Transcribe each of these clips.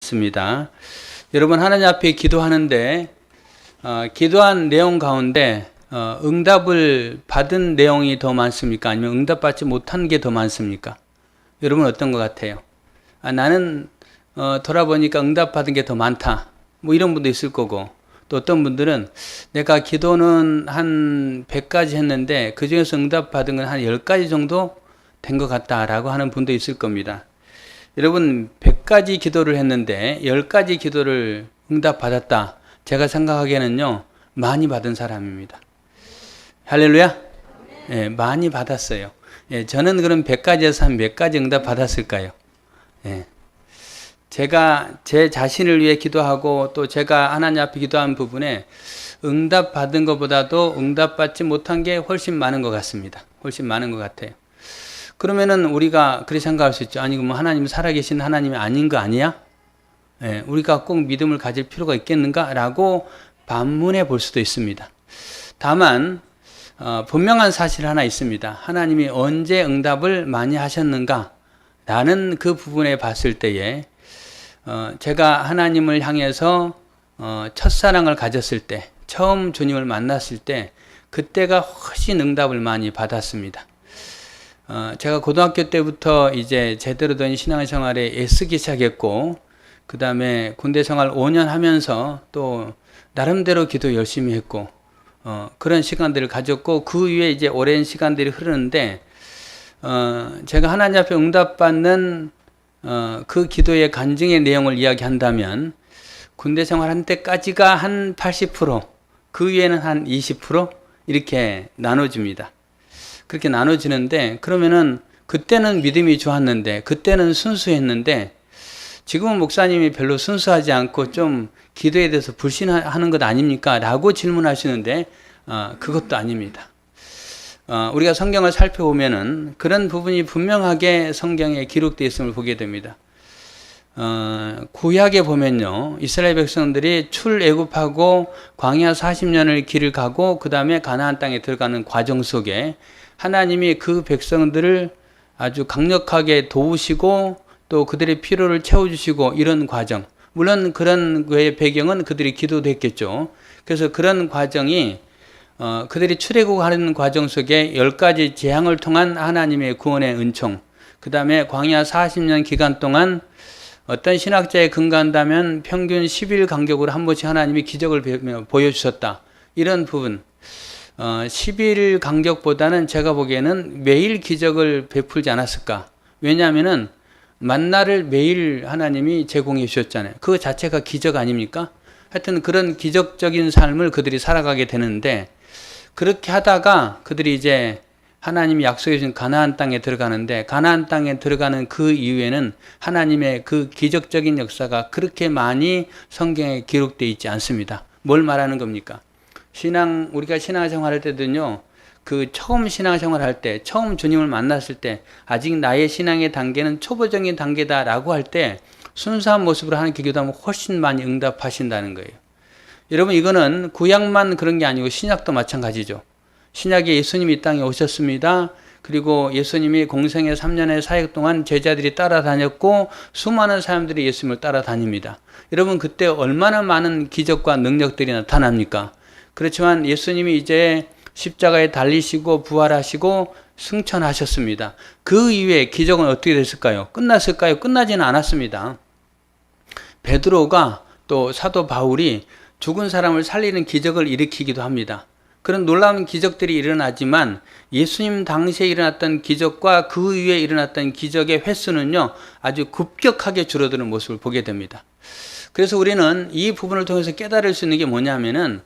있습니다. 여러분 하나님 앞에 기도하는데 기도한 내용 가운데 응답을 받은 내용이 더 많습니까? 아니면 응답받지 못한 게 더 많습니까? 여러분 어떤 것 같아요? 나는 돌아보니까 응답받은 게 더 많다. 뭐 이런 분도 있을 거고, 또 어떤 분들은 내가 기도는 한 100가지 했는데 그 중에서 응답받은 건 한 10가지 정도 된 것 같다라고 하는 분도 있을 겁니다. 여러분 100가지 기도를 했는데 10가지 기도를 응답받았다. 제가 생각하기에는요, 많이 받은 사람입니다. 할렐루야? 예, 많이 받았어요. 예, 저는 그럼 100가지에서 한 몇 가지 응답 받았을까요? 예. 제가 제 자신을 위해 기도하고 또 제가 하나님 앞에 기도한 부분에 응답 받은 것보다도 응답 받지 못한 게 훨씬 많은 것 같습니다. 훨씬 많은 것 같아요. 그러면은 우리가 그렇게 생각할 수 있죠. 아니, 뭐 하나님 살아계신 하나님이 아닌 거 아니야? 예, 우리가 꼭 믿음을 가질 필요가 있겠는가? 라고 반문해 볼 수도 있습니다. 다만 분명한 사실 하나 있습니다. 하나님이 언제 응답을 많이 하셨는가? 라는 그 부분에 봤을 때에 제가 하나님을 향해서 첫사랑을 가졌을 때, 처음 주님을 만났을 때, 그때가 훨씬 응답을 많이 받았습니다. 제가 고등학교 때부터 이제 제대로 된 신앙생활에 애쓰기 시작했고, 그 다음에 군대 생활 5년 하면서 또 나름대로 기도 열심히 했고, 그런 시간들을 가졌고, 그 위에 이제 오랜 시간들이 흐르는데, 제가 하나님 앞에 응답받는 그 기도의 간증의 내용을 이야기한다면, 군대 생활한 때까지가 한 80%, 그 위에는 한 20% 이렇게 나눠집니다. 그렇게 나눠지는데, 그러면은 그때는 믿음이 좋았는데, 그때는 순수했는데, 지금은 목사님이 별로 순수하지 않고 좀 기도에 대해서 불신하는 것 아닙니까? 라고 질문하시는데, 그것도 아닙니다. 우리가 성경을 살펴보면은 그런 부분이 분명하게 성경에 기록되어 있음을 보게 됩니다. 구약에 보면요, 이스라엘 백성들이 출애굽하고 광야 40년을 길을 가고 그 다음에 가나안 땅에 들어가는 과정 속에 하나님이 그 백성들을 아주 강력하게 도우시고 또 그들의 필요를 채워주시고 이런 과정, 물론 그런 거의 배경은 그들이 기도도 했겠죠. 그래서 그런 과정이 그들이 출애굽하는 과정 속에 10가지 재앙을 통한 하나님의 구원의 은총, 그 다음에 광야 40년 기간 동안 어떤 신학자에 근거한다면 평균 10일 간격으로 한 번씩 하나님이 기적을 보여주셨다. 이런 부분, 10일 간격보다는 제가 보기에는 매일 기적을 베풀지 않았을까. 왜냐하면은 만나를 매일 하나님이 제공해 주셨잖아요. 그 자체가 기적 아닙니까? 하여튼 그런 기적적인 삶을 그들이 살아가게 되는데, 그렇게 하다가 그들이 이제 하나님이 약속해 준 가나안 땅에 들어가는데, 가나안 땅에 들어가는 그 이후에는 하나님의 그 기적적인 역사가 그렇게 많이 성경에 기록되어 있지 않습니다. 뭘 말하는 겁니까? 우리가 신앙생활 할 때도요, 그 처음 신앙생활 할 때, 처음 주님을 만났을 때, 아직 나의 신앙의 단계는 초보적인 단계다라고 할 때 순수한 모습으로 하나님께 기도하면 훨씬 많이 응답하신다는 거예요. 여러분, 이거는 구약만 그런 게 아니고 신약도 마찬가지죠. 신약에 예수님이 이 땅에 오셨습니다. 그리고 예수님이 공생의 3년의 사역 동안 제자들이 따라다녔고 수많은 사람들이 예수님을 따라다닙니다. 여러분, 그때 얼마나 많은 기적과 능력들이 나타납니까? 그렇지만 예수님이 이제 십자가에 달리시고 부활하시고 승천하셨습니다. 그 이후에 기적은 어떻게 됐을까요? 끝났을까요? 끝나지는 않았습니다. 베드로가 또 사도 바울이 죽은 사람을 살리는 기적을 일으키기도 합니다. 그런 놀라운 기적들이 일어나지만 예수님 당시에 일어났던 기적과 그 이후에 일어났던 기적의 횟수는요, 아주 급격하게 줄어드는 모습을 보게 됩니다. 그래서 우리는 이 부분을 통해서 깨달을 수 있는 게 뭐냐면은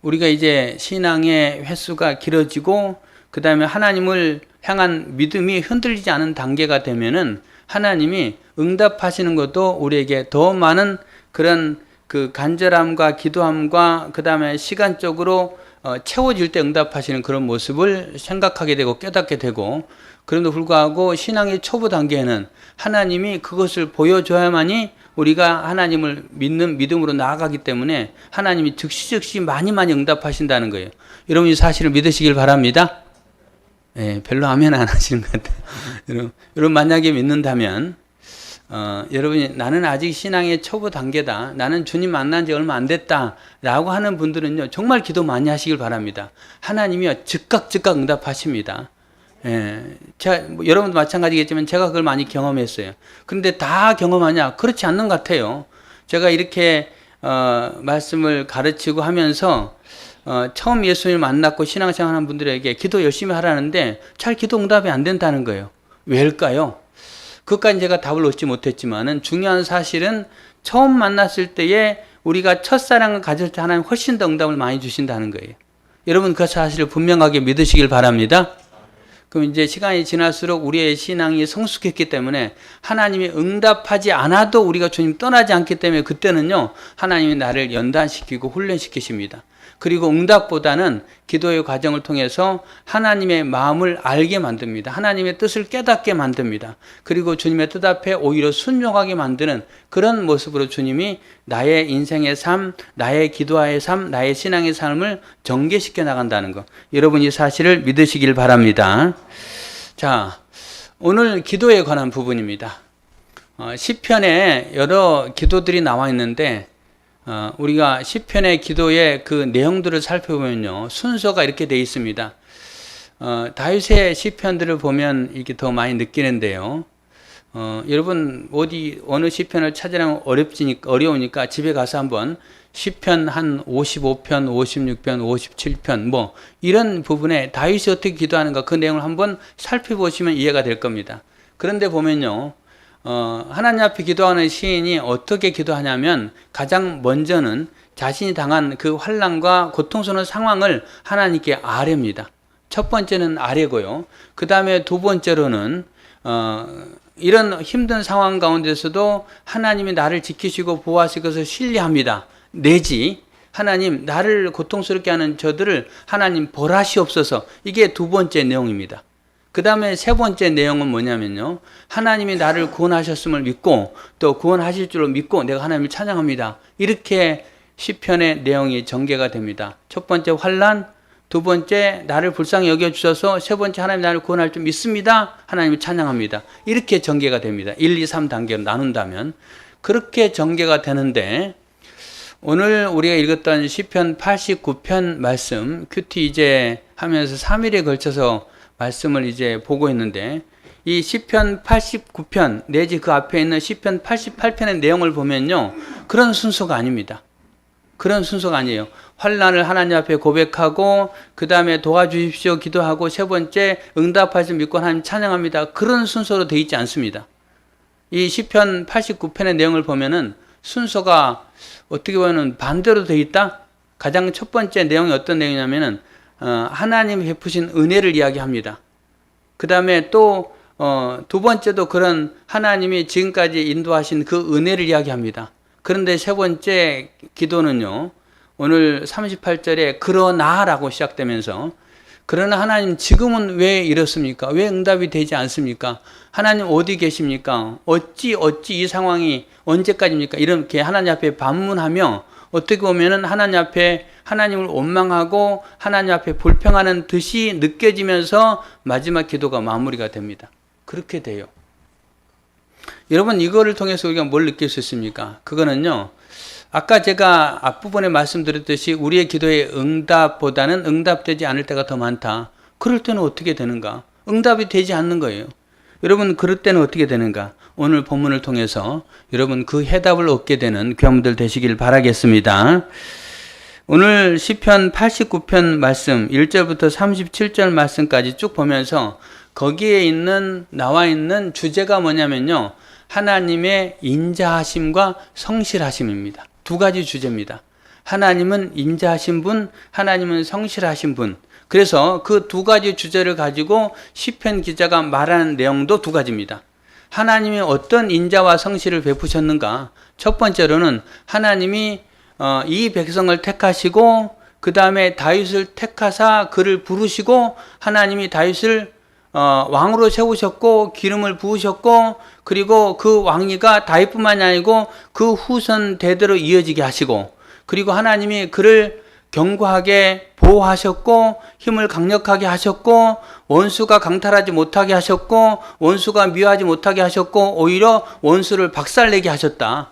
우리가 이제 신앙의 횟수가 길어지고 그 다음에 하나님을 향한 믿음이 흔들리지 않은 단계가 되면은 하나님이 응답하시는 것도 우리에게 더 많은 그런 그 간절함과 기도함과 그 다음에 시간적으로 채워질 때 응답하시는 그런 모습을 생각하게 되고 깨닫게 되고, 그럼에도 불구하고 신앙의 초보 단계에는 하나님이 그것을 보여줘야만이 우리가 하나님을 믿는 믿음으로 나아가기 때문에 하나님이 즉시 많이 응답하신다는 거예요. 여러분, 이 사실을 믿으시길 바랍니다. 별로 아멘 안 하시는 것 같아요. 여러분 만약에 믿는다면 여러분이 나는 아직 신앙의 초보 단계다. 나는 주님 만난 지 얼마 안 됐다. 라고 하는 분들은요, 정말 기도 많이 하시길 바랍니다. 하나님이요, 즉각 응답하십니다. 예, 여러분도 마찬가지겠지만 제가 그걸 많이 경험했어요. 그런데 다 경험하냐? 그렇지 않는 것 같아요. 제가 이렇게 말씀을 가르치고 하면서 처음 예수님을 만났고 신앙생활하는 분들에게 기도 열심히 하라는데 잘 기도 응답이 안 된다는 거예요. 왜일까요? 그것까지 제가 답을 얻지 못했지만은 중요한 사실은 처음 만났을 때에 우리가 첫사랑을 가질 때 하나님 훨씬 더 응답을 많이 주신다는 거예요. 여러분 그 사실을 분명하게 믿으시길 바랍니다. 그럼 이제 시간이 지날수록 우리의 신앙이 성숙했기 때문에 하나님이 응답하지 않아도 우리가 주님 떠나지 않기 때문에 그때는요, 하나님이 나를 연단시키고 훈련시키십니다. 그리고 응답보다는 기도의 과정을 통해서 하나님의 마음을 알게 만듭니다. 하나님의 뜻을 깨닫게 만듭니다. 그리고 주님의 뜻 앞에 오히려 순종하게 만드는 그런 모습으로 주님이 나의 인생의 삶, 나의 기도의 삶, 나의 신앙의 삶을 전개시켜 나간다는 것. 여러분 이 사실을 믿으시길 바랍니다. 자, 오늘 기도에 관한 부분입니다. 시편에 여러 기도들이 나와 있는데 우리가 시편의 기도의 그 내용들을 살펴보면요, 순서가 이렇게 되어 있습니다. 다윗의 시편들을 보면 이게 더 많이 느끼는데요. 여러분 어느 시편을 찾으려면 어려우니까 집에 가서 한번 시편 한 55편, 56편, 57편 뭐 이런 부분에 다윗이 어떻게 기도하는가 그 내용을 한번 살펴보시면 이해가 될 겁니다. 그런데 보면요, 하나님 앞에 기도하는 시인이 어떻게 기도하냐면 가장 먼저는 자신이 당한 그 환난과 고통스러운 상황을 하나님께 아뢰입니다. 첫 번째는 아뢰고요. 그 다음에 두 번째로는 이런 힘든 상황 가운데서도 하나님이 나를 지키시고 보호하실 것을 신뢰합니다. 내지 하나님 나를 고통스럽게 하는 저들을 하나님 벌하시옵소서. 이게 두 번째 내용입니다. 그 다음에 세 번째 내용은 뭐냐면요, 하나님이 나를 구원하셨음을 믿고 또 구원하실 줄로 믿고 내가 하나님을 찬양합니다. 이렇게 시편의 내용이 전개가 됩니다. 첫 번째 환난, 두 번째 나를 불쌍히 여겨주셔서, 세 번째 하나님 나를 구원할 줄 믿습니다. 하나님을 찬양합니다. 이렇게 전개가 됩니다. 1, 2, 3단계로 나눈다면 그렇게 전개가 되는데, 오늘 우리가 읽었던 시편 89편 말씀 큐티 이제 하면서 3일에 걸쳐서 말씀을 이제 보고 있는데, 이 시편 89편 내지 그 앞에 있는 시편 88편의 내용을 보면요, 그런 순서가 아닙니다. 그런 순서가 아니에요. 환난을 하나님 앞에 고백하고 그 다음에 도와주십시오 기도하고 세 번째 응답하실 믿고 하나님 찬양합니다. 그런 순서로 되어 있지 않습니다. 이 시편 89편의 내용을 보면은 순서가 어떻게 보면 반대로 되어 있다. 가장 첫 번째 내용이 어떤 내용이냐면은 하나님 베푸신 은혜를 이야기합니다. 그 다음에 또 두 번째도 그런 하나님이 지금까지 인도하신 그 은혜를 이야기합니다. 그런데 세 번째 기도는요, 오늘 38절에 그러나라고 시작되면서, 그러나 하나님 지금은 왜 이렇습니까? 왜 응답이 되지 않습니까? 하나님 어디 계십니까? 어찌 이 상황이 언제까지입니까? 이렇게 하나님 앞에 반문하며 어떻게 보면은 하나님 앞에 하나님을 원망하고 하나님 앞에 불평하는 듯이 느껴지면서 마지막 기도가 마무리가 됩니다. 그렇게 돼요. 여러분 이거를 통해서 우리가 뭘 느낄 수 있습니까? 그거는요, 아까 제가 앞부분에 말씀드렸듯이 우리의 기도의 응답보다는 응답되지 않을 때가 더 많다. 그럴 때는 어떻게 되는가? 응답이 되지 않는 거예요. 여러분 그럴 때는 어떻게 되는가? 오늘 본문을 통해서 여러분 그 해답을 얻게 되는 귀한분들 되시길 바라겠습니다. 오늘 시편 89편 말씀 1절부터 37절 말씀까지 쭉 보면서 거기에 나와 있는 주제가 뭐냐면요, 하나님의 인자하심과 성실하심입니다. 두 가지 주제입니다. 하나님은 인자하신 분, 하나님은 성실하신 분. 그래서 그 두 가지 주제를 가지고 시편 기자가 말하는 내용도 두 가지입니다. 하나님이 어떤 인자와 성실을 베푸셨는가? 첫 번째로는 하나님이 이 백성을 택하시고 그 다음에 다윗을 택하사 그를 부르시고 하나님이 다윗을 왕으로 세우셨고 기름을 부으셨고, 그리고 그 왕위가 다윗뿐만이 아니고 그 후손 대대로 이어지게 하시고, 그리고 하나님이 그를 견고하게 보호하셨고 힘을 강력하게 하셨고 원수가 강탈하지 못하게 하셨고 원수가 미워하지 못하게 하셨고 오히려 원수를 박살내게 하셨다.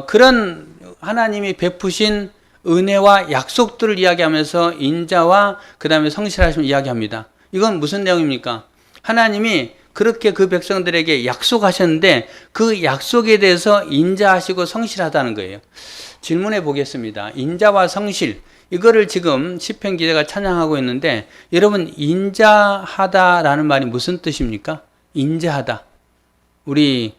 그런 하나님이 베푸신 은혜와 약속들을 이야기하면서 인자와 그 다음에 성실하심을 이야기합니다. 이건 무슨 내용입니까? 하나님이 그렇게 그 백성들에게 약속하셨는데 그 약속에 대해서 인자하시고 성실하다는 거예요. 질문해 보겠습니다. 인자와 성실, 이거를 지금 시편 기자가 찬양하고 있는데 여러분 인자하다라는 말이 무슨 뜻입니까? 인자하다. 우리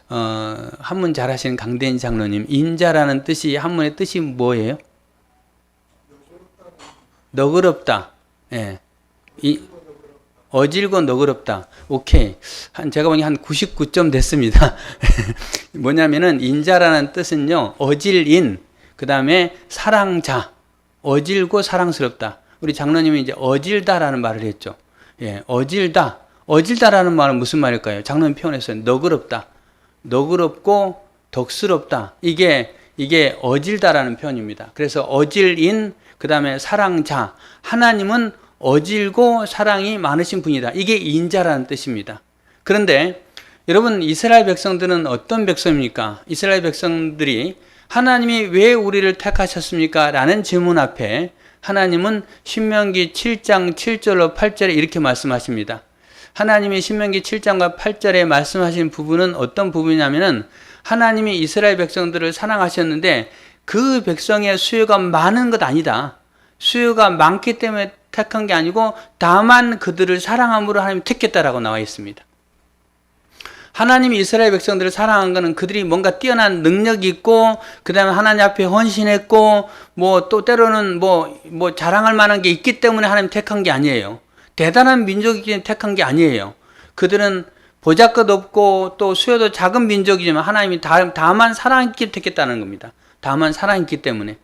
한문 잘하시는 강대인 장로님, 인자라는 뜻이 한문의 뜻이 뭐예요? 너그럽다. 예. 어질고 너그럽다. 오케이. 제가 보니 한 99점 됐습니다. 뭐냐면은 인자라는 뜻은요, 어질인, 그 다음에 사랑자, 어질고 사랑스럽다. 우리 장로님이 이제 어질다라는 말을 했죠. 예, 어질다. 어질다라는 말은 무슨 말일까요? 장로님 표현했어요. 너그럽다. 너그럽고 덕스럽다. 이게 어질다라는 표현입니다. 그래서 어질인, 그 다음에 사랑자. 하나님은 어질고 사랑이 많으신 분이다. 이게 인자라는 뜻입니다. 그런데 여러분 이스라엘 백성들은 어떤 백성입니까? 이스라엘 백성들이 하나님이 왜 우리를 택하셨습니까? 라는 질문 앞에 하나님은 신명기 7장 7절로 8절에 이렇게 말씀하십니다. 하나님이 신명기 7장과 8절에 말씀하신 부분은 어떤 부분이냐면은 하나님이 이스라엘 백성들을 사랑하셨는데 그 백성의 수요가 많은 것 아니다. 수요가 많기 때문에 택한 게 아니고 다만 그들을 사랑함으로 하나님이 택했다라고 나와 있습니다. 하나님이 이스라엘 백성들을 사랑한 것은 그들이 뭔가 뛰어난 능력이 있고 그 다음에 하나님 앞에 헌신했고 뭐 또 때로는 뭐 자랑할 만한 게 있기 때문에 하나님 택한 게 아니에요. 대단한 민족이기 때문에 택한 게 아니에요. 그들은 보잘것없고 또 수요도 작은 민족이지만 하나님이 다만 사랑했기 택했다는 겁니다. 다만 사랑했기 때문에.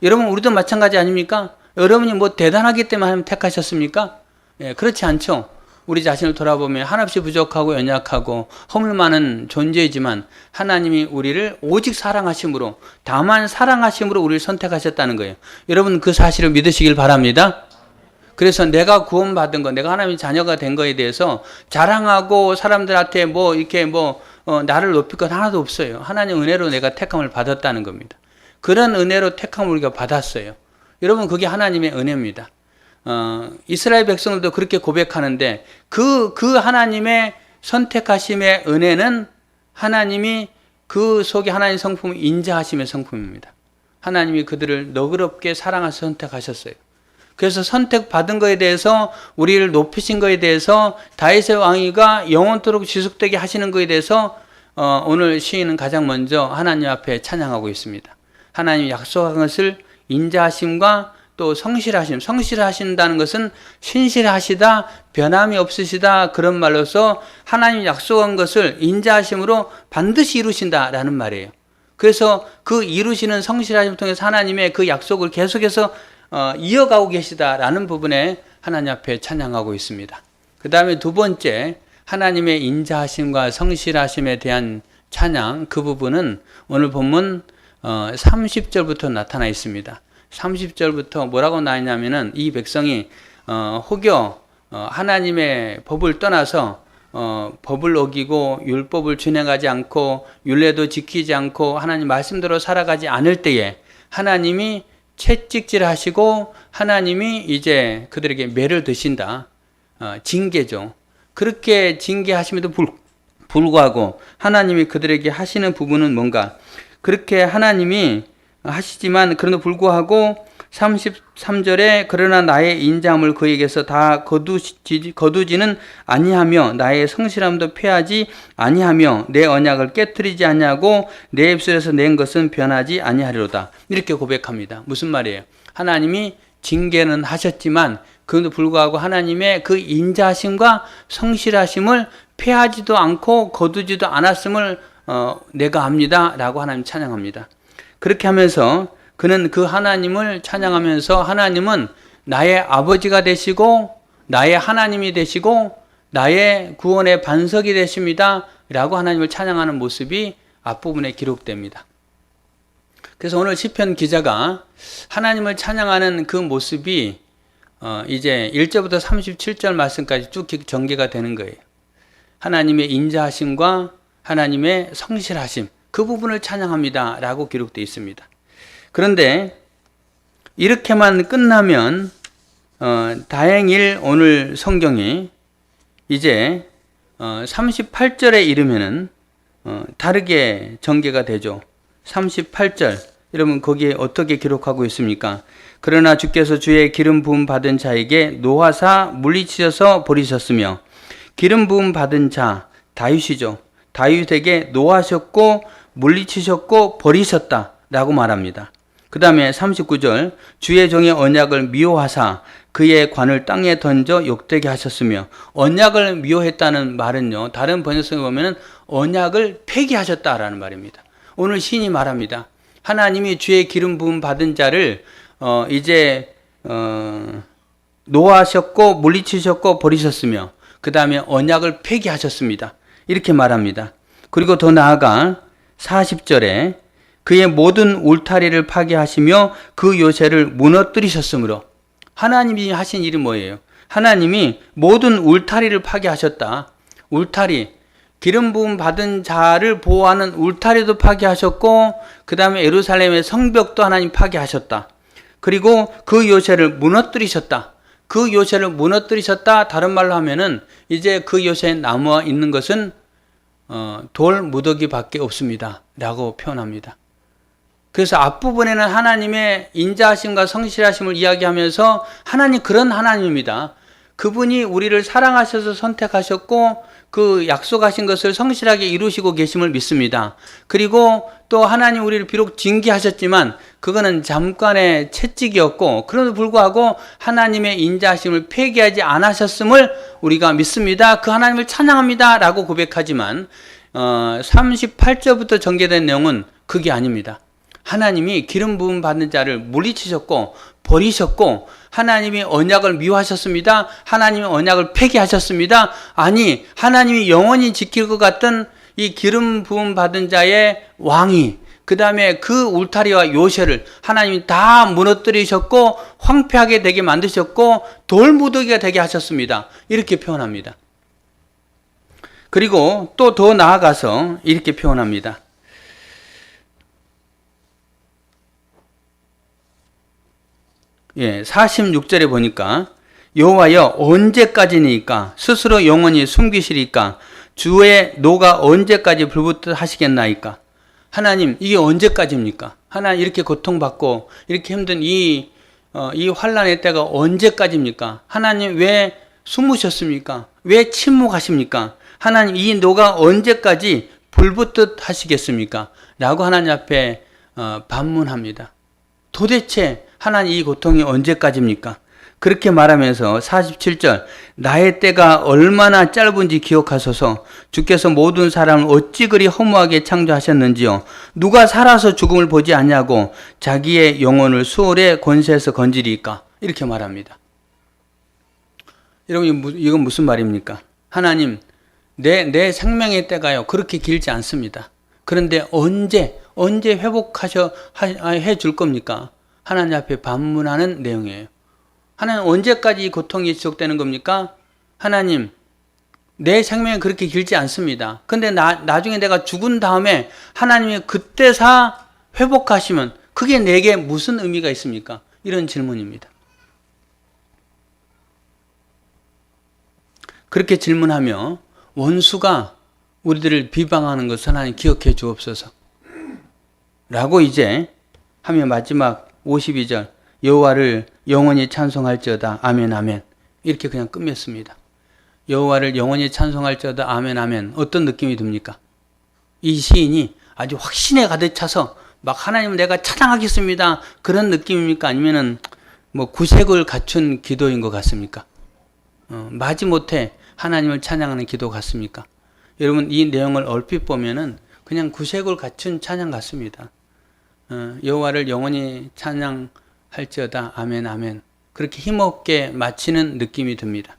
여러분 우리도 마찬가지 아닙니까? 여러분이 뭐 대단하기 때문에 하나님 택하셨습니까? 예, 그렇지 않죠. 우리 자신을 돌아보면 한없이 부족하고 연약하고 허물 많은 존재이지만 하나님이 우리를 오직 사랑하심으로 다만 사랑하심으로 우리를 선택하셨다는 거예요. 여러분 그 사실을 믿으시길 바랍니다. 그래서 내가 구원받은 거, 내가 하나님의 자녀가 된 거에 대해서 자랑하고 사람들한테 나를 높일 건 하나도 없어요. 하나님 은혜로 내가 택함을 받았다는 겁니다. 그런 은혜로 택함을 우리가 받았어요. 여러분 그게 하나님의 은혜입니다. 이스라엘 백성들도 그렇게 고백하는데 그 하나님의 선택하심의 은혜는 하나님이 그 속에 하나님 성품 인자하심의 성품입니다. 하나님이 그들을 너그럽게 사랑하셔서 선택하셨어요. 그래서 선택받은 거에 대해서 우리를 높이신 거에 대해서 다윗의 왕위가 영원토록 지속되게 하시는 거에 대해서 오늘 시인은 가장 먼저 하나님 앞에 찬양하고 있습니다. 하나님이 약속한 것을 인자하심과 또 성실하신다는 것은 신실하시다, 변함이 없으시다 그런 말로서 하나님이 약속한 것을 인자하심으로 반드시 이루신다라는 말이에요. 그래서 그 이루시는 성실하심을 통해서 하나님의 그 약속을 계속해서 이어가고 계시다라는 부분에 하나님 앞에 찬양하고 있습니다. 그 다음에 두 번째 하나님의 인자하심과 성실하심에 대한 찬양, 그 부분은 오늘 본문 30절부터 나타나 있습니다. 30절부터 뭐라고 나있냐면은 이 백성이 혹여 하나님의 법을 떠나서 법을 어기고 율법을 준행하지 않고 율례도 지키지 않고 하나님 말씀대로 살아가지 않을 때에 하나님이 채찍질하시고 하나님이 이제 그들에게 매를 드신다. 징계죠. 그렇게 징계하심에도 불구하고 하나님이 그들에게 하시는 부분은 뭔가 그렇게 하나님이 하시지만 그럼에도 불구하고 33절에 그러나 나의 인자함을 그에게서 다 거두지는 아니하며 나의 성실함도 패하지 아니하며 내 언약을 깨뜨리지 아니하고 내 입술에서 낸 것은 변하지 아니하리로다. 이렇게 고백합니다. 무슨 말이에요? 하나님이 징계는 하셨지만 그럼에도 불구하고 하나님의 그 인자하심과 성실하심을 패하지도 않고 거두지도 않았음을 내가 압니다 라고 하나님 찬양합니다. 그렇게 하면서 그는 그 하나님을 찬양하면서 하나님은 나의 아버지가 되시고 나의 하나님이 되시고 나의 구원의 반석이 되십니다 라고 하나님을 찬양하는 모습이 앞부분에 기록됩니다. 그래서 오늘 시편 기자가 하나님을 찬양하는 그 모습이 이제 1절부터 37절 말씀까지 쭉 전개가 되는 거예요. 하나님의 인자하심과 하나님의 성실하심, 그 부분을 찬양합니다 라고 기록되어 있습니다. 그런데 이렇게만 끝나면 다행일 오늘 성경이 이제 38절에 이르면은 다르게 전개가 되죠. 38절, 여러분 거기에 어떻게 기록하고 있습니까? 그러나 주께서 주의 기름 부음 받은 자에게 노하사 물리치셔서 버리셨으며, 기름 부음 받은 자 다윗이죠. 다윗에게 노하셨고 물리치셨고 버리셨다 라고 말합니다. 그 다음에 39절, 주의 종의 언약을 미워하사 그의 관을 땅에 던져 욕되게 하셨으며, 언약을 미워했다는 말은요, 다른 번역성에 보면은 언약을 폐기하셨다라는 말입니다. 오늘 시인이 말합니다. 하나님이 주의 기름 부음 받은 자를 노하셨고 물리치셨고 버리셨으며, 그 다음에 언약을 폐기하셨습니다. 이렇게 말합니다. 그리고 더 나아가 40절에 그의 모든 울타리를 파괴하시며 그 요새를 무너뜨리셨으므로, 하나님이 하신 일이 뭐예요? 하나님이 모든 울타리를 파괴하셨다. 울타리, 기름 부음 받은 자를 보호하는 울타리도 파괴하셨고, 그 다음에 예루살렘의 성벽도 하나님 파괴하셨다. 그리고 그 요새를 무너뜨리셨다. 그 요새를 무너뜨리셨다. 다른 말로 하면은 이제 그 요새에 남아 있는 것은 돌 무더기밖에 없습니다 라고 표현합니다. 그래서 앞부분에는 하나님의 인자하심과 성실하심을 이야기하면서, 하나님 그런 하나님입니다. 그분이 우리를 사랑하셔서 선택하셨고 그 약속하신 것을 성실하게 이루시고 계심을 믿습니다. 그리고 또 하나님 우리를 비록 징계하셨지만 그거는 잠깐의 채찍이었고, 그럼에도 불구하고 하나님의 인자하심을 폐기하지 않으셨음을 우리가 믿습니다. 그 하나님을 찬양합니다 라고 고백하지만 38절부터 전개된 내용은 그게 아닙니다. 하나님이 기름 부음 받는 자를 물리치셨고 버리셨고, 하나님이 언약을 미워하셨습니다. 하나님이 언약을 폐기하셨습니다. 아니, 하나님이 영원히 지킬 것 같던 이 기름 부음 받은 자의 왕이, 그 다음에 그 울타리와 요새를 하나님이 다 무너뜨리셨고 황폐하게 되게 만드셨고 돌무더기가 되게 하셨습니다. 이렇게 표현합니다. 그리고 또 더 나아가서 이렇게 표현합니다. 예, 46절에 보니까 여호와여 언제까지니까 스스로 영원히 숨기시리까 주의 노가 언제까지 불붙듯 하시겠나이까. 하나님 이게 언제까지입니까? 하나님 이렇게 고통받고 이렇게 힘든 이 환난의 때가 언제까지입니까? 하나님 왜 숨으셨습니까? 왜 침묵하십니까? 하나님 이 노가 언제까지 불붙듯 하시겠습니까? 라고 하나님 앞에 반문합니다. 도대체 하나님 이 고통이 언제까지입니까? 그렇게 말하면서 47절, 나의 때가 얼마나 짧은지 기억하소서. 주께서 모든 사람을 어찌 그리 허무하게 창조하셨는지요. 누가 살아서 죽음을 보지 않냐고 자기의 영혼을 수월의 권세에서 건지리까. 이렇게 말합니다. 여러분 이건 무슨 말입니까? 하나님 내 생명의 때가요 그렇게 길지 않습니다. 그런데 언제 회복해 줄 겁니까? 하나님 앞에 반문하는 내용이에요. 하나님 언제까지 이 고통이 지속되는 겁니까? 하나님 내 생명이 그렇게 길지 않습니다. 근데 나중에 내가 죽은 다음에 하나님이 그때사 회복하시면 그게 내게 무슨 의미가 있습니까? 이런 질문입니다. 그렇게 질문하며 원수가 우리들을 비방하는 것을 하나님 기억해 주옵소서 라고 이제 하며 마지막 52절 여호와를 영원히 찬송할지어다 아멘 아멘 이렇게 그냥 끝맺습니다. 여호와를 영원히 찬송할지어다 아멘 아멘. 어떤 느낌이 듭니까? 이 시인이 아주 확신에 가득 차서 막 하나님을 내가 찬양하겠습니다 그런 느낌입니까? 아니면은 뭐 구색을 갖춘 기도인 것 같습니까? 마지못해 하나님을 찬양하는 기도 같습니까? 여러분 이 내용을 얼핏 보면은 그냥 구색을 갖춘 찬양 같습니다. 여호와를 영원히 찬양할지어다 아멘 아멘 그렇게 힘없게 마치는 느낌이 듭니다.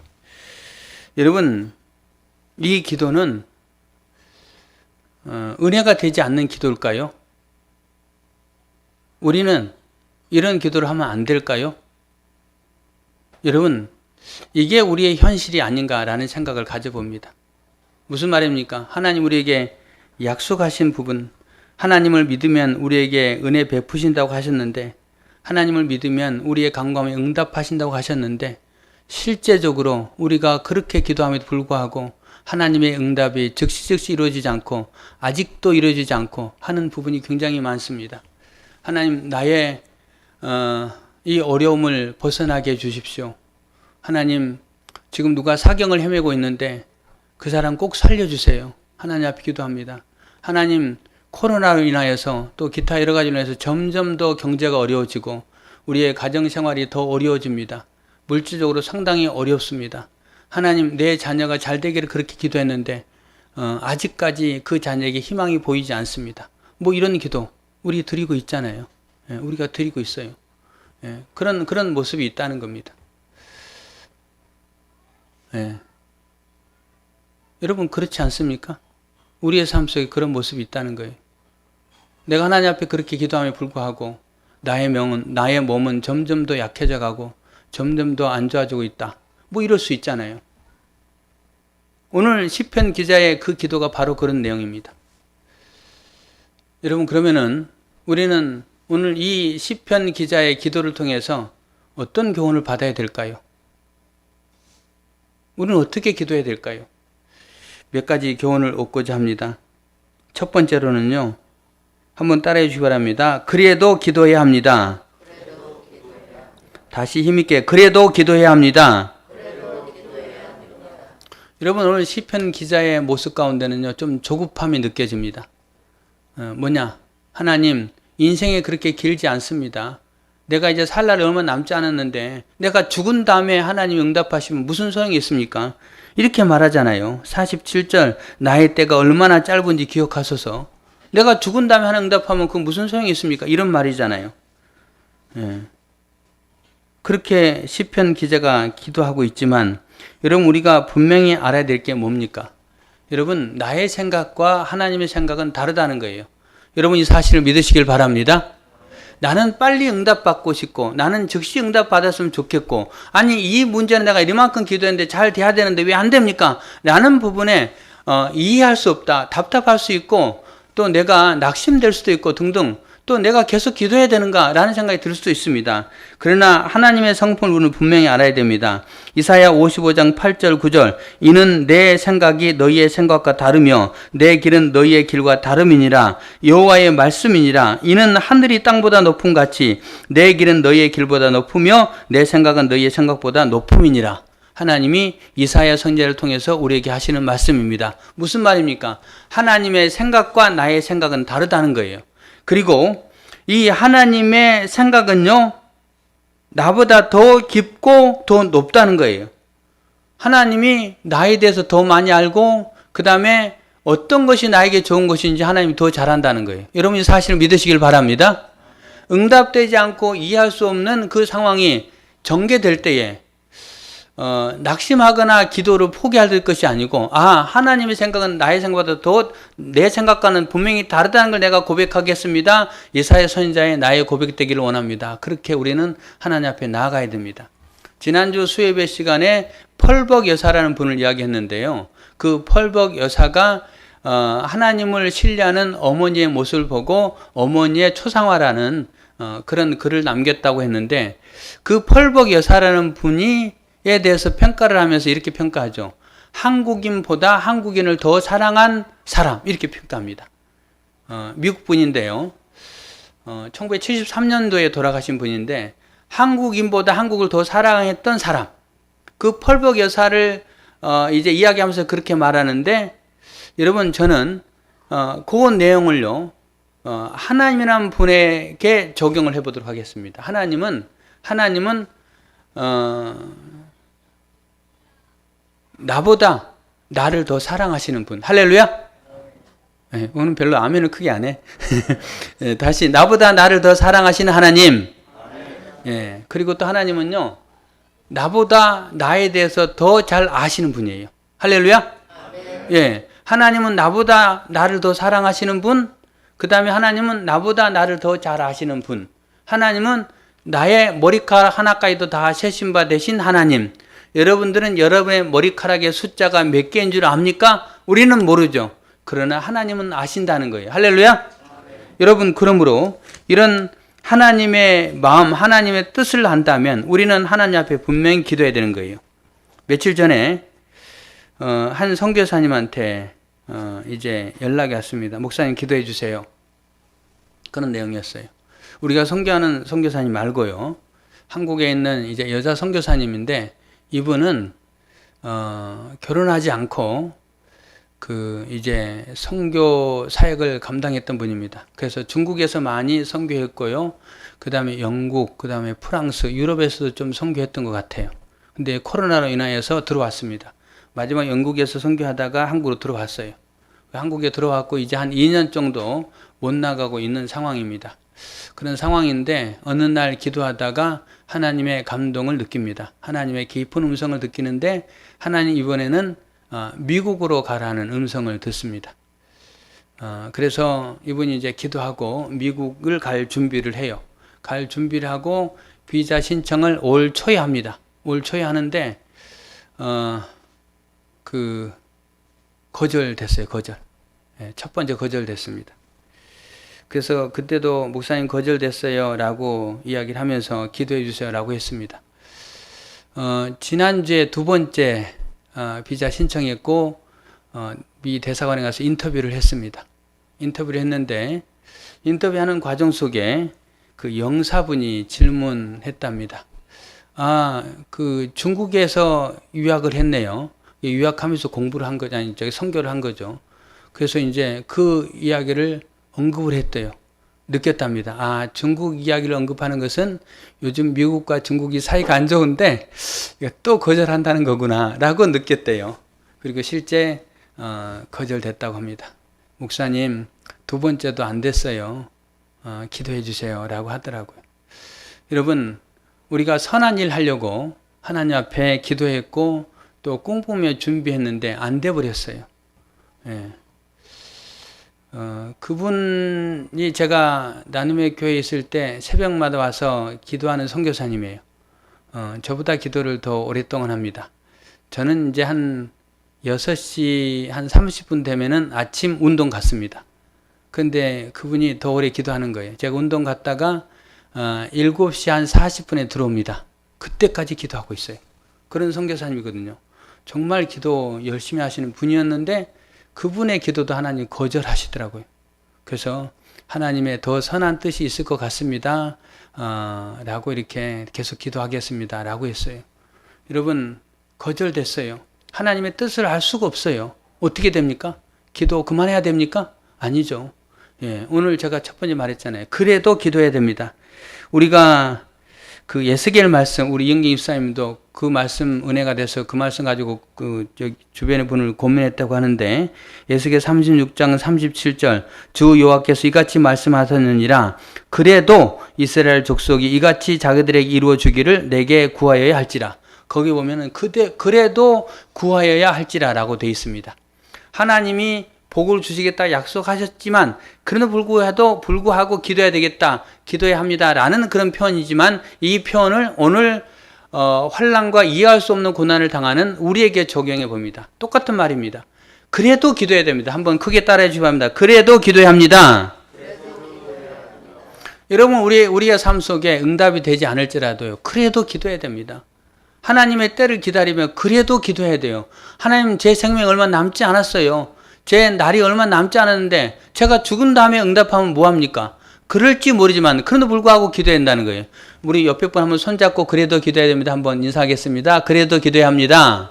여러분 이 기도는 은혜가 되지 않는 기도일까요? 우리는 이런 기도를 하면 안 될까요? 여러분, 이게 우리의 현실이 아닌가라는 생각을 가져봅니다. 무슨 말입니까? 하나님 우리에게 약속하신 부분, 하나님을 믿으면 우리에게 은혜 베푸신다고 하셨는데, 하나님을 믿으면 우리의 간구함에 응답하신다고 하셨는데, 실제적으로 우리가 그렇게 기도함에도 불구하고 하나님의 응답이 즉시 이루어지지 않고 아직도 이루어지지 않고 하는 부분이 굉장히 많습니다. 하나님, 나의 이 어려움을 벗어나게 해주십시오. 하나님, 지금 누가 사경을 헤매고 있는데 그 사람 꼭 살려주세요. 하나님 앞에 기도합니다. 하나님, 코로나로 인하여서 또 기타 여러 가지로 인해서 점점 더 경제가 어려워지고 우리의 가정생활이 더 어려워집니다. 물질적으로 상당히 어렵습니다. 하나님, 내 자녀가 잘 되기를 그렇게 기도했는데 아직까지 그 자녀에게 희망이 보이지 않습니다. 뭐 이런 기도 우리 드리고 있잖아요. 우리가 드리고 있어요. 그런 모습이 있다는 겁니다. 여러분, 그렇지 않습니까? 우리의 삶 속에 그런 모습이 있다는 거예요. 내가 하나님 앞에 그렇게 기도함에 불구하고 나의 몸은 점점 더 약해져 가고 점점 더 안 좋아지고 있다. 뭐 이럴 수 있잖아요. 오늘 시편 기자의 그 기도가 바로 그런 내용입니다. 여러분, 그러면은 우리는 오늘 이 시편 기자의 기도를 통해서 어떤 교훈을 받아야 될까요? 우리는 어떻게 기도해야 될까요? 몇 가지 교훈을 얻고자 합니다. 첫 번째로는요, 한번 따라해 주시기 바랍니다. 그래도 기도해야 합니다. 다시 힘있게, 그래도 기도해야 합니다. 여러분, 오늘 시편 기자의 모습 가운데는요, 좀 조급함이 느껴집니다. 뭐냐? 하나님, 인생이 그렇게 길지 않습니다. 내가 이제 살 날이 얼마 남지 않았는데 내가 죽은 다음에 하나님 응답하시면 무슨 소용이 있습니까? 이렇게 말하잖아요. 47절, 나의 때가 얼마나 짧은지 기억하소서. 내가 죽은 다음에 하나님 응답하면 그 무슨 소용이 있습니까? 이런 말이잖아요. 그렇게 시편 기자가 기도하고 있지만 여러분, 우리가 분명히 알아야 될 게 뭡니까? 여러분, 나의 생각과 하나님의 생각은 다르다는 거예요. 여러분, 이 사실을 믿으시길 바랍니다. 나는 빨리 응답받고 싶고 나는 즉시 응답받았으면 좋겠고, 아니 이 문제는 내가 이만큼 기도했는데 잘 돼야 되는데 왜 안 됩니까? 라는 부분에 이해할 수 없다, 답답할 수 있고 또 내가 낙심될 수도 있고 등등, 또 내가 계속 기도해야 되는가 라는 생각이 들 수도 있습니다. 그러나 하나님의 성품을 우리는 분명히 알아야 됩니다. 이사야 55장 8절 9절, 이는 내 생각이 너희의 생각과 다르며 내 길은 너희의 길과 다름이니라. 여호와의 말씀이니라. 이는 하늘이 땅보다 높음 같이 내 길은 너희의 길보다 높으며 내 생각은 너희의 생각보다 높음이니라. 하나님이 이사야 선지자를 통해서 우리에게 하시는 말씀입니다. 무슨 말입니까? 하나님의 생각과 나의 생각은 다르다는 거예요. 그리고 이 하나님의 생각은요, 나보다 더 깊고 더 높다는 거예요. 하나님이 나에 대해서 더 많이 알고 그 다음에 어떤 것이 나에게 좋은 것인지 하나님이 더 잘한다는 거예요. 여러분이 사실을 믿으시길 바랍니다. 응답되지 않고 이해할 수 없는 그 상황이 전개될 때에 낙심하거나 기도를 포기할 것이 아니고, 하나님의 생각은 나의 생각보다 더 내 생각과는 분명히 다르다는 걸 내가 고백하겠습니다. 이사야 선지자의 나의 고백되기를 원합니다. 그렇게 우리는 하나님 앞에 나아가야 됩니다. 지난주 수예배 시간에 펄벅 여사라는 분을 이야기했는데요. 그 펄벅 여사가 하나님을 신뢰하는 어머니의 모습을 보고 어머니의 초상화라는 그런 글을 남겼다고 했는데, 그 펄벅 여사라는 분이 에 대해서 평가를 하면서 이렇게 평가하죠. 한국인보다 한국인을 더 사랑한 사람, 이렇게 평가합니다. 미국 분인데요. 1973년도에 돌아가신 분인데 한국인보다 한국을 더 사랑했던 사람, 그 펄벅 여사를 이제 이야기하면서 그렇게 말하는데, 여러분, 저는 그 내용을요, 하나님이라는 분에게 적용을 해보도록 하겠습니다. 하나님은 나보다 나를 더 사랑하시는 분. 할렐루야? 네, 오늘 별로 아멘을 크게 안 해. 다시, 나보다 나를 더 사랑하시는 하나님. 예, 그리고 또 하나님은요, 나보다 나에 대해서 더 잘 아시는 분이에요. 할렐루야? 예, 하나님은 나보다 나를 더 사랑하시는 분, 그 다음에 하나님은 나보다 나를 더 잘 아시는 분, 하나님은 나의 머리카락 하나까지도 다 세신 바 되신 하나님. 여러분들은 여러분의 머리카락의 숫자가 몇 개인 줄 압니까? 우리는 모르죠. 그러나 하나님은 아신다는 거예요. 할렐루야. 여러분, 그러므로 이런 하나님의 마음, 하나님의 뜻을 한다면 우리는 하나님 앞에 분명히 기도해야 되는 거예요. 며칠 전에 한 선교사님한테 이제 연락이 왔습니다. 목사님 기도해 주세요. 그런 내용이었어요. 우리가 선교하는 선교사님 말고요. 한국에 있는 이제 여자 선교사님인데 이분은 결혼하지 않고 이제 선교 사역을 감당했던 분입니다. 그래서 중국에서 많이 선교했고요. 그 다음에 영국, 그 다음에 프랑스, 유럽에서도 좀 선교했던 것 같아요. 근데 코로나로 인하여서 들어왔습니다. 마지막 영국에서 선교하다가 한국으로 들어왔어요. 한국에 들어왔고 이제 한 2년 정도 못 나가고 있는 상황입니다. 그런 상황인데 어느 날 기도하다가 하나님의 감동을 느낍니다. 하나님의 깊은 음성을 느끼는데 하나님 이번에는 미국으로 가라는 음성을 듣습니다. 그래서 이분이 이제 기도하고 미국을 갈 준비를 해요. 갈 준비를 하고 비자 신청을 올 초에 합니다. 올 초에 하는데 거절됐어요. 거절. 첫 번째 거절됐습니다. 그래서 그때도 목사님 거절됐어요 라고 이야기를 하면서 기도해 주세요 라고 했습니다. 지난주에 두 번째 비자 신청했고 미 대사관에 가서 인터뷰를 했습니다. 인터뷰를 했는데 인터뷰하는 과정 속에 그 영사분이 질문했답니다. 중국에서 유학을 했네요. 유학하면서 공부를 한 거죠. 아니, 선교를 한 거죠. 그래서 이제 그 이야기를 언급을 했대요. 느꼈답니다. 중국 이야기를 언급하는 것은 요즘 미국과 중국이 사이가 안 좋은데 또 거절한다는 거구나 라고 느꼈대요. 그리고 실제 거절됐다고 합니다. 목사님 두 번째도 안 됐어요. 기도해 주세요 라고 하더라고요. 여러분, 우리가 선한 일 하려고 하나님 앞에 기도했고 또 꿈꾸며 준비했는데 안 돼 버렸어요. 그분이 제가 나눔의 교회에 있을 때 새벽마다 와서 기도하는 선교사님이에요. 저보다 기도를 더 오랫동안 합니다. 저는 이제 한 6시 한 30분 되면은 아침 운동 갔습니다. 근데 그분이 더 오래 기도하는 거예요. 제가 운동 갔다가 7시 한 40분에 들어옵니다. 그때까지 기도하고 있어요. 그런 선교사님이거든요. 정말 기도 열심히 하시는 분이었는데 그분의 기도도 하나님 거절하시더라고요. 그래서 하나님의 더 선한 뜻이 있을 것 같습니다. 라고 이렇게 계속 기도하겠습니다. 라고 했어요. 여러분, 거절됐어요. 하나님의 뜻을 알 수가 없어요. 어떻게 됩니까? 기도 그만해야 됩니까? 아니죠. 오늘 제가 첫 번째 말했잖아요. 그래도 기도해야 됩니다. 우리가 그 예스겔 말씀, 우리 이영경 입사님도 그 말씀 은혜가 돼서 그 말씀 가지고 주변의 분을 고민했다고 하는데 예스겔 36장 37절 주 여호와께서 이같이 말씀하셨느니라 그래도 이스라엘 족속이 이같이 자기들에게 이루어 주기를 내게 구하여야 할지라. 거기 보면은 그래도 구하여야 할지라라고 되어 있습니다. 하나님이 복을 주시겠다 약속하셨지만 그래도 불구하고 기도해야 되겠다, 기도해야 합니다라는 그런 표현이지만 이 표현을 오늘 환난과 이해할 수 없는 고난을 당하는 우리에게 적용해 봅니다. 똑같은 말입니다. 그래도 기도해야 됩니다. 한번 크게 따라해 주시기 바랍니다. 그래도 기도해야 합니다. 여러분, 우리의 삶 속에 응답이 되지 않을지라도요, 그래도 기도해야 됩니다. 하나님의 때를 기다리며 그래도 기도해야 돼요. 하나님, 제 생명이 얼마 남지 않았어요. 제 날이 얼마 남지 않았는데 제가 죽은 다음에 응답하면 뭐합니까? 그럴지 모르지만 그래도 불구하고 기도해야 한다는 거예요. 우리 옆에 분 한번 손잡고 그래도 기도해야 됩니다. 한번 인사하겠습니다. 그래도 기도해야 합니다.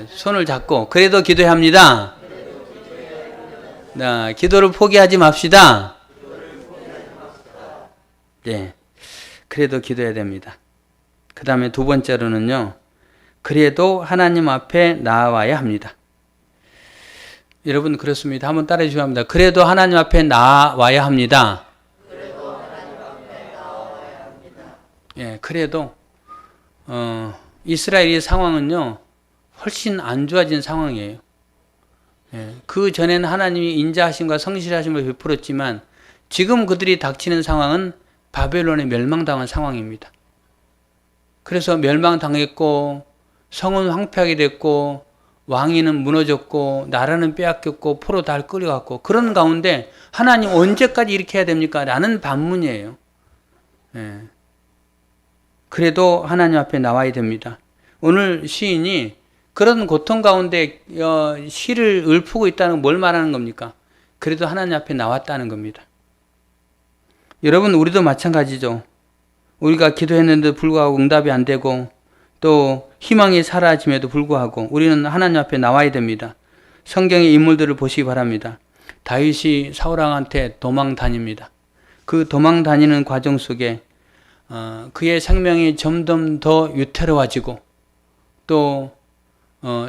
손을 잡고 그래도 기도해야 합니다. 기도를 포기하지 맙시다. 그래도 기도해야 됩니다. 그 다음에 두 번째로는요, 그래도 하나님 앞에 나아와야 합니다. 여러분, 그렇습니다. 한번 따라해 주셔야 합니다. 그래도 하나님 앞에 나아와야 합니다. 그래도 이스라엘의 상황은요, 훨씬 안 좋아진 상황이에요. 그 전에는 하나님이 인자하심과 성실하심을 베풀었지만 지금 그들이 닥치는 상황은 바벨론에 멸망당한 상황입니다. 그래서 멸망당했고 성은 황폐하게 됐고 왕위는 무너졌고 나라는 빼앗겼고 포로 달 끌어갔고 그런 가운데 하나님 언제까지 이렇게 해야 됩니까? 라는 반문이에요. 예. 그래도 하나님 앞에 나와야 됩니다. 오늘 시인이 그런 고통 가운데 시를 읊고 있다는 건 뭘 말하는 겁니까? 그래도 하나님 앞에 나왔다는 겁니다. 여러분 우리도 마찬가지죠. 우리가 기도했는데도 불구하고 응답이 안 되고 또 희망이 사라짐에도 불구하고 우리는 하나님 앞에 나와야 됩니다. 성경의 인물들을 보시기 바랍니다. 다윗이 사울왕한테 도망 다닙니다. 그 도망 다니는 과정 속에 그의 생명이 점점 더 위태로워지고 또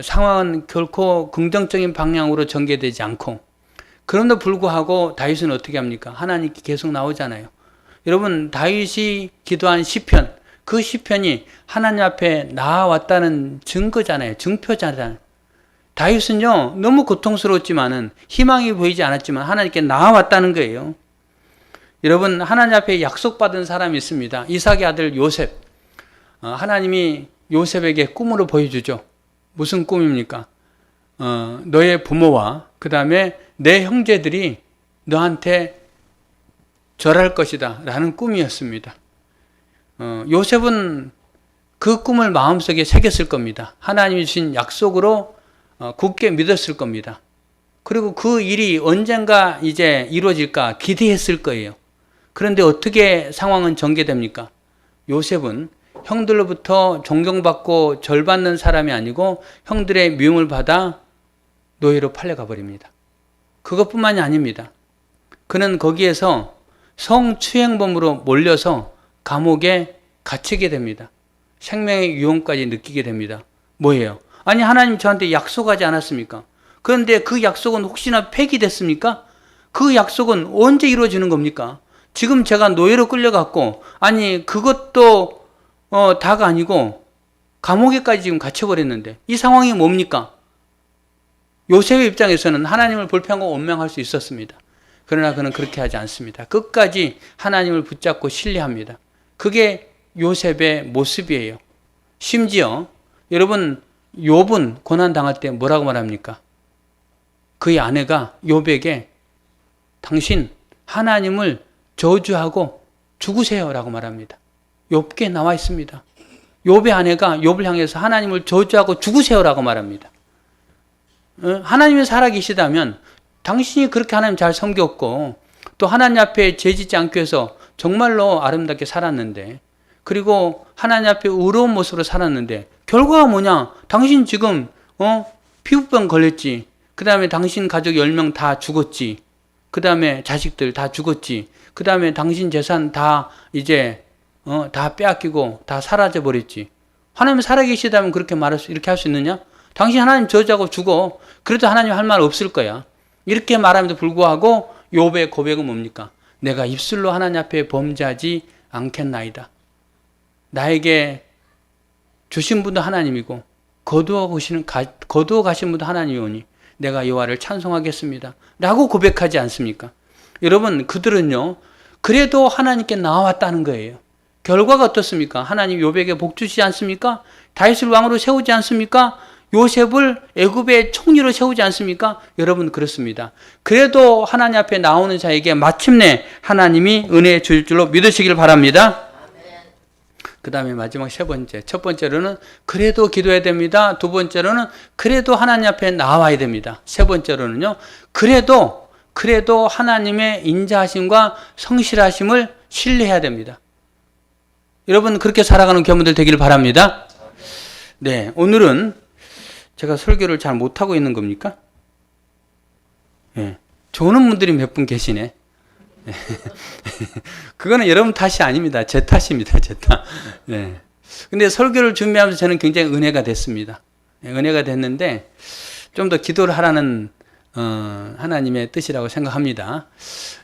상황은 결코 긍정적인 방향으로 전개되지 않고 그럼에도 불구하고 다윗은 어떻게 합니까? 하나님께 계속 나오잖아요. 여러분 다윗이 기도한 시편 그 시편이 하나님 앞에 나아왔다는 증거잖아요. 증표잖아요. 다윗은요 너무 고통스러웠지만은 희망이 보이지 않았지만 하나님께 나아왔다는 거예요. 여러분 하나님 앞에 약속받은 사람이 있습니다. 이삭의 아들 요셉. 하나님이 요셉에게 꿈으로 보여주죠. 무슨 꿈입니까? 너의 부모와 그 다음에 내 형제들이 너한테 절할 것이다 라는 꿈이었습니다. 요셉은 그 꿈을 마음속에 새겼을 겁니다. 하나님이 주신 약속으로 굳게 믿었을 겁니다. 그리고 그 일이 언젠가 이제 이루어질까 기대했을 거예요. 그런데 어떻게 상황은 전개됩니까? 요셉은 형들로부터 존경받고 절받는 사람이 아니고 형들의 미움을 받아 노예로 팔려가 버립니다. 그것뿐만이 아닙니다. 그는 거기에서 성추행범으로 몰려서 감옥에 갇히게 됩니다. 생명의 위험까지 느끼게 됩니다. 뭐예요? 아니 하나님 저한테 약속하지 않았습니까? 그런데 그 약속은 혹시나 폐기됐습니까? 그 약속은 언제 이루어지는 겁니까? 지금 제가 노예로 끌려갔고 아니 그것도 다가 아니고 감옥에까지 지금 갇혀버렸는데 이 상황이 뭡니까? 요셉의 입장에서는 하나님을 불평하고 원망할 수 있었습니다. 그러나 그는 그렇게 하지 않습니다. 끝까지 하나님을 붙잡고 신뢰합니다. 그게 요셉의 모습이에요. 심지어 여러분 욥은 고난당할 때 뭐라고 말합니까? 그의 아내가 욥에게 당신 하나님을 저주하고 죽으세요 라고 말합니다. 욥기에 나와 있습니다. 욥의 아내가 욥을 향해서 하나님을 저주하고 죽으세요 라고 말합니다. 하나님이 살아계시다면 당신이 그렇게 하나님 잘 섬겼고 또 하나님 앞에 죄짓지 않기 위해서 정말로 아름답게 살았는데 그리고 하나님 앞에 의로운 모습으로 살았는데 결과가 뭐냐? 당신 지금 피부병 걸렸지. 그 다음에 당신 가족 10명 다 죽었지. 그 다음에 자식들 다 죽었지. 그 다음에 당신 재산 다 이제 다 빼앗기고 다 사라져 버렸지. 하나님 살아계시다면 그렇게 이렇게 할 수 있느냐? 당신 하나님 저주하고 죽어. 그래도 하나님 할 말 없을 거야. 이렇게 말함에도 불구하고 욥의 고백은 뭡니까? 내가 입술로 하나님 앞에 범죄하지 않겠나이다. 나에게 주신 분도 하나님이고 거두어 가신 분도 하나님이오니 내가 여호와를 찬송하겠습니다. 라고 고백하지 않습니까? 여러분 그들은요 그래도 하나님께 나와왔다는 거예요. 결과가 어떻습니까? 하나님 욥에게 복 주시지 않습니까? 다윗을 왕으로 세우지 않습니까? 요셉을 애굽의 총리로 세우지 않습니까? 여러분 그렇습니다. 그래도 하나님 앞에 나오는 자에게 마침내 하나님이 은혜 줄 줄로 믿으시길 바랍니다. 그 다음에 마지막 세 번째. 첫 번째로는 그래도 기도해야 됩니다. 두 번째로는 그래도 하나님 앞에 나와야 됩니다. 세 번째로는요. 그래도 하나님의 인자하심과 성실하심을 신뢰해야 됩니다. 여러분 그렇게 살아가는 교우들 되기를 바랍니다. 네, 오늘은 제가 설교를 잘 못하고 있는 겁니까? 네, 좋은 분들이 몇 분 계시네. 그거는 여러분 탓이 아닙니다. 제 탓입니다. 제 탓. 네. 근데 설교를 준비하면서 저는 굉장히 은혜가 됐습니다. 네, 은혜가 됐는데 좀 더 기도를 하라는 하나님의 뜻이라고 생각합니다.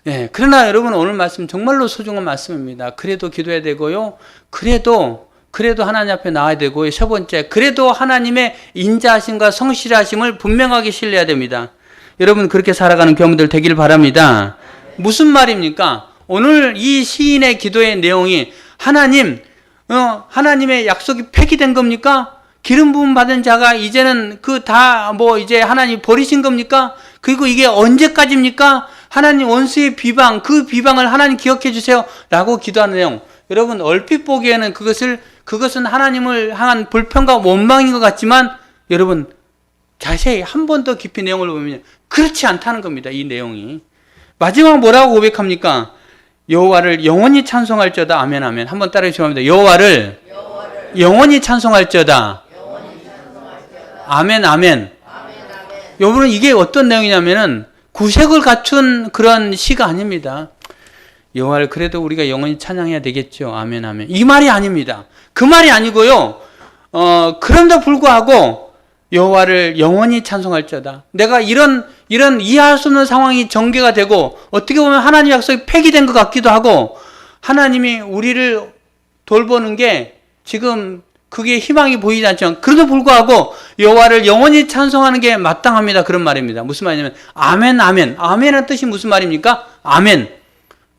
네, 그러나 여러분 오늘 말씀 정말로 소중한 말씀입니다. 그래도 기도해야 되고요. 그래도 하나님 앞에 나와야 되고요. 세 번째, 그래도 하나님의 인자하심과 성실하심을 분명하게 신뢰해야 됩니다. 여러분 그렇게 살아가는 경우들 되기를 바랍니다. 무슨 말입니까? 오늘 이 시인의 기도의 내용이 하나님의 약속이 폐기된 겁니까? 기름 부음 받은 자가 이제는 이제 하나님 버리신 겁니까? 그리고 이게 언제까지입니까? 하나님 원수의 비방, 그 비방을 하나님 기억해 주세요. 라고 기도하는 내용. 여러분, 얼핏 보기에는 그것은 하나님을 향한 불평과 원망인 것 같지만, 여러분, 자세히 한 번 더 깊이 내용을 보면 그렇지 않다는 겁니다. 이 내용이. 마지막 뭐라고 고백합니까? 여호와를 영원히 찬송할지어다. 아멘, 아멘. 한번 따라해 주시면 합니다. 여호와를 영원히 찬송할지어다. 아멘, 아멘. 여러분, 이게 어떤 내용이냐면은 구색을 갖춘 그런 시가 아닙니다. 여호와를 그래도 우리가 영원히 찬양해야 되겠죠. 아멘, 아멘. 이 말이 아닙니다. 그 말이 아니고요. 그럼에도 불구하고 여호와를 영원히 찬송할지어다. 내가 이런 이해할 수 없는 상황이 전개가 되고 어떻게 보면 하나님 약속이 폐기된 것 같기도 하고 하나님이 우리를 돌보는 게 지금 그게 희망이 보이지 않지만 그래도 불구하고 여호와를 영원히 찬송하는 게 마땅합니다. 그런 말입니다. 무슨 말이냐면 아멘, 아멘. 아멘의 뜻이 무슨 말입니까? 아멘.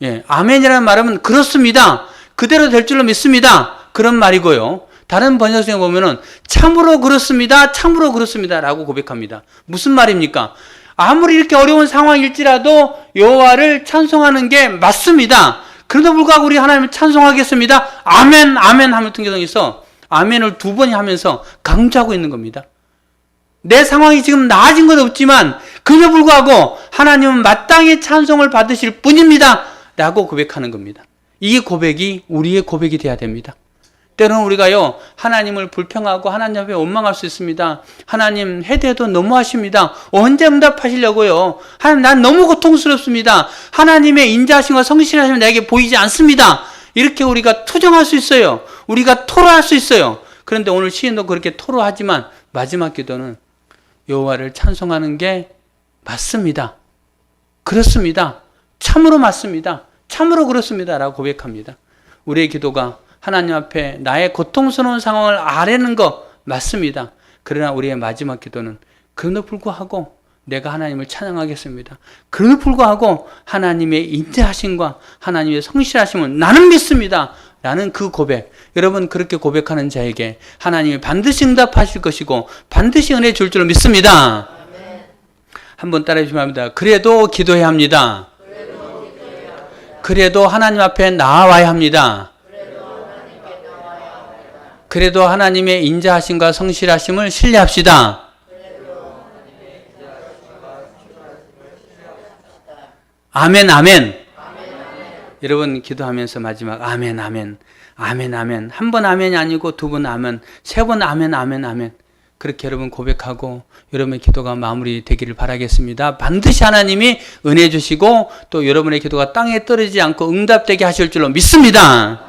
예, 아멘이라는 말은 그렇습니다. 그대로 될 줄로 믿습니다. 그런 말이고요. 다른 번역성에 보면은 참으로 그렇습니다. 참으로 그렇습니다라고 고백합니다. 무슨 말입니까? 아무리 이렇게 어려운 상황일지라도 여호와를 찬송하는 게 맞습니다. 그래도 불구하고 우리 하나님을 찬송하겠습니다. 아멘, 아멘 하면 통계성에서 아멘을 2번이 하면서 강조하고 있는 겁니다. 내 상황이 지금 나아진 건 없지만 그럼에도 불구하고 하나님은 마땅히 찬송을 받으실 분입니다. 라고 고백하는 겁니다. 이 고백이 우리의 고백이 돼야 됩니다. 때로는 우리가요, 하나님을 불평하고 하나님 앞에 원망할 수 있습니다. 하나님 해대도 너무하십니다. 언제 응답하시려고요? 하나님 난 너무 고통스럽습니다. 하나님의 인자하심과 성실하심이 내게 보이지 않습니다. 이렇게 우리가 투정할 수 있어요. 우리가 토로할 수 있어요. 그런데 오늘 시인도 그렇게 토로하지만 마지막 기도는 여호와를 찬송하는 게 맞습니다. 그렇습니다. 참으로 맞습니다. 참으로 그렇습니다. 라고 고백합니다. 우리의 기도가 하나님 앞에 나의 고통스러운 상황을 아뢰는 거 맞습니다. 그러나 우리의 마지막 기도는 그럼에도 불구하고 내가 하나님을 찬양하겠습니다. 그럼에도 불구하고 하나님의 인자하심과 하나님의 성실하심을 나는 믿습니다. 라는 그 고백. 여러분, 그렇게 고백하는 자에게 하나님이 반드시 응답하실 것이고 반드시 은혜 줄 줄로 믿습니다. 한번 따라해 주시면 합니다. 그래도 기도해야 합니다. 그래도 하나님 앞에 나와야 합니다. 그래도 하나님의 인자하심과 성실하심을 신뢰합시다. 아멘, 아멘. 여러분 기도하면서 마지막 아멘, 아멘, 아멘, 아멘. 한 번 아멘이 아니고 2번 아멘, 3번 아멘, 아멘, 아멘. 그렇게 여러분 고백하고 여러분의 기도가 마무리 되기를 바라겠습니다. 반드시 하나님이 은혜 주시고 또 여러분의 기도가 땅에 떨어지지 않고 응답되게 하실 줄로 믿습니다.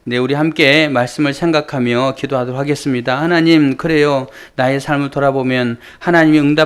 네, 우리 함께 말씀을 생각하며 기도하도록 하겠습니다. 하나님, 그래요. 나의 삶을 돌아보면 하나님이 응답